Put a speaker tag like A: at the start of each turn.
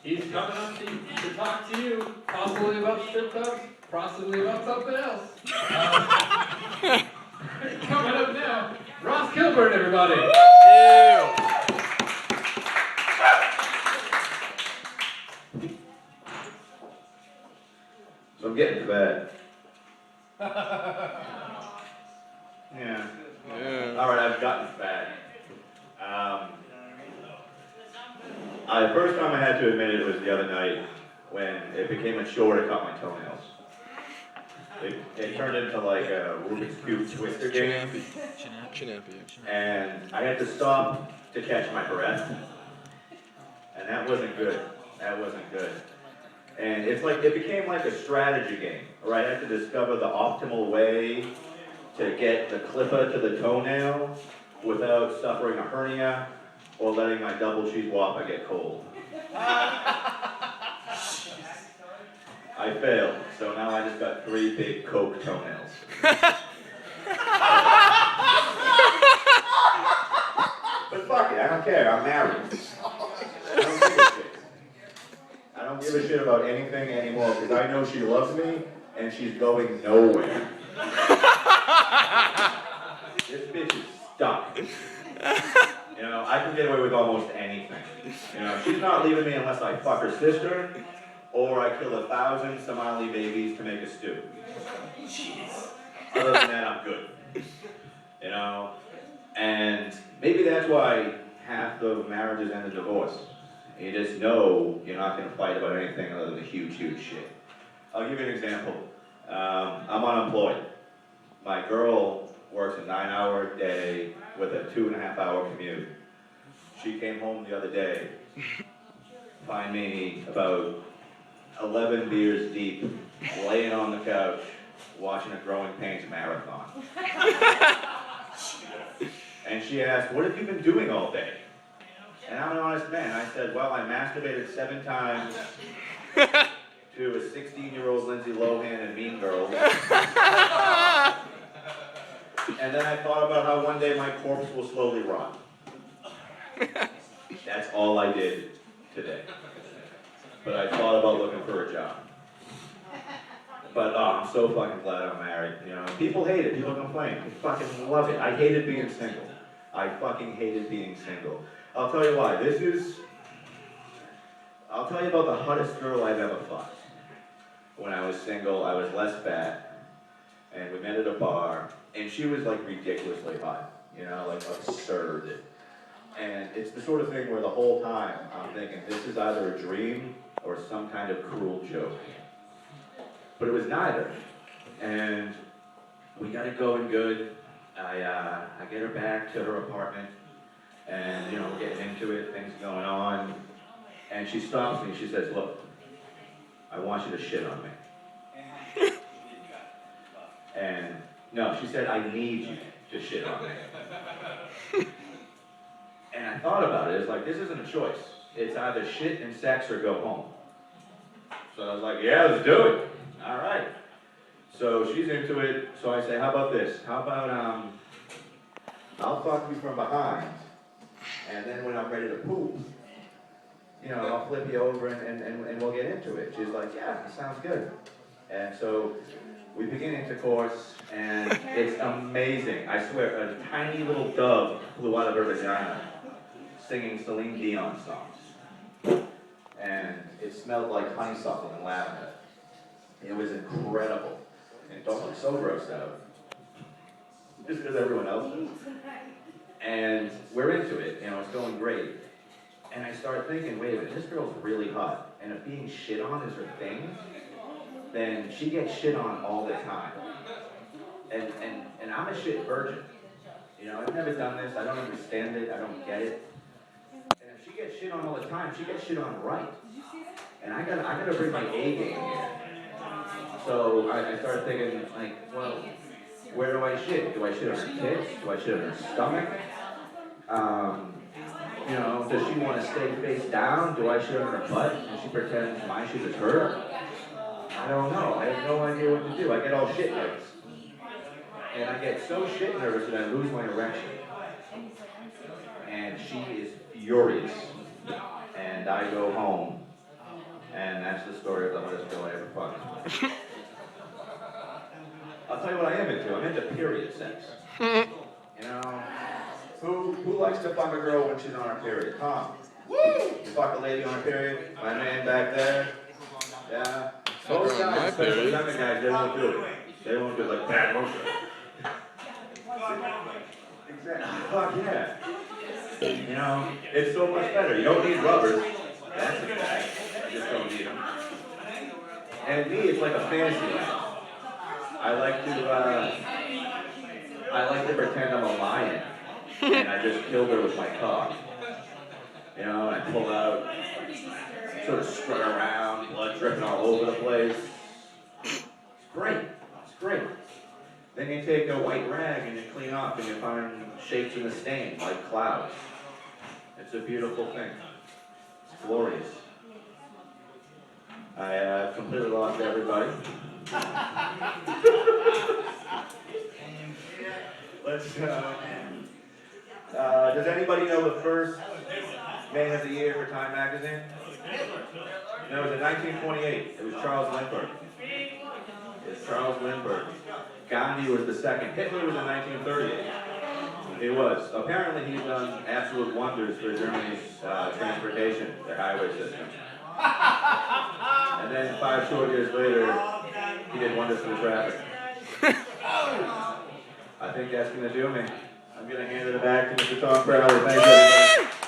A: He's coming up to talk to you, possibly about strip clubs, possibly about something else. Coming up now, Ross Kilburn, everybody.
B: Ew.
C: So I'm getting to bed. Yeah. All right, I've gotten to bed. The first time I had to admit it was the other night when it became a chore to cut my toenails. It turned into like a Rubik's Cube twister game. And I had to stop to catch my breath. And that wasn't good. That wasn't good. And it's like, it became like a strategy game, where I had to discover the optimal way to get the clipper to the toenail without suffering a hernia or letting my double cheese whopper get cold. I failed, so now I just got 3 big Coke toenails. But fuck it, I don't care, I'm married. I don't give a shit. I don't give a shit about anything anymore because I know she loves me and she's going nowhere. This bitch is stuck. You know, I can get away with almost anything. You know, she's not leaving me unless I fuck her sister or I kill 1,000 Somali babies to make a stew. Other than that, I'm good. You know, and maybe that's why half of marriages end in divorce. You just know you're not going to fight about anything other than huge, huge shit. I'll give you an example. I'm unemployed. My girl works a 9-hour day with a 2.5-hour commute. She came home the other day, find me about 11 beers deep, laying on the couch, watching a Growing Pains marathon. And she asked, what have you been doing all day? And I'm an honest man. I said, well, I masturbated 7 times to a 16-year-old Lindsay Lohan and Mean Girls. And then I thought about how one day my corpse will slowly rot. That's all I did today. But I thought about looking for a job. But I'm so fucking glad I'm married. You know, people hate it. People complain. I fucking love it. I hated being single. I fucking hated being single. I'll tell you why. I'll tell you about the hottest girl I've ever fucked. When I was single, I was less fat, and we met at a bar, and she was like ridiculously hot, you know, like absurd. And it's the sort of thing where the whole time I'm thinking, this is either a dream or some kind of cruel joke. But it was neither. And we got it going good. I get her back to her apartment, and, you know, we're getting into it, things going on. And she stops me, she says, look, I want you to shit on me. And, no, she said, I need you to shit on me. And I thought about it, it's like, this isn't a choice. It's either shit and sex or go home. So I was like, yeah, let's do it. All right. So she's into it, so I say, how about this? How about, I'll fuck you from behind, and then when I'm ready to poop, you know, I'll flip you over and we'll get into it. She's like, yeah, that sounds good. And so we begin intercourse, and it's amazing. I swear, a tiny little dove flew out of her vagina singing Celine Dion songs. And it smelled like honeysuckle and lavender. It was incredible. And don't look so grossed out. Just because everyone else is. And we're into it, you know, it's going great. And I start thinking, wait a minute, this girl's really hot. And if being shit on is her thing, then she gets shit on all the time. And I'm a shit virgin. You know, I've never done this, I don't understand it, I don't get it. And if she gets shit on all the time, she gets shit on right. And I gotta bring my A game here. So I started thinking, like, well, where do I shit? Do I shit on her tits? Do I shit on her stomach? You know, does she want to stay face down? Do I shit on her butt and she pretends my shit is her? I don't know. I have no idea what to do. I get all shit nervous. And I get so shit nervous that I lose my erection. And she is furious. And I go home And that's the story of the hardest girl I ever fucked. I'll tell you what I am into. I'm into period sex. You know, who likes to fuck a girl when she's on her period? Tom. Woo! You fuck a lady on her period? My man back there. Yeah. Most guys, especially younger guys, they won't do it. They won't do it like bad motion. Exactly. Fuck yeah. You know, it's so much better. You don't need rubbers. That's a fact. You just don't need them. And me, it's like a fantasy land. I like to pretend I'm a lion, and I just killed her with my cock. You know, and I pull out, sort of strut around, blood dripping all over the place. It's great. It's great. Then you take a white rag and you clean off and you find shapes in the stain, like clouds. It's a beautiful thing. It's glorious. I completely lost everybody. Let's, does anybody know the first Man of the Year for Time Magazine? No, it was in 1928. It was Charles Lindbergh. It's Charles Lindbergh. Gandhi was the second. Hitler was in 1938. He was. Apparently he's done absolute wonders for Germany's transportation, their highway system. And then 5 short years later, he did wonders for the traffic. I think that's going to do me. I'm going to hand it back to Mr. Tom Crowley. Thanks, everybody.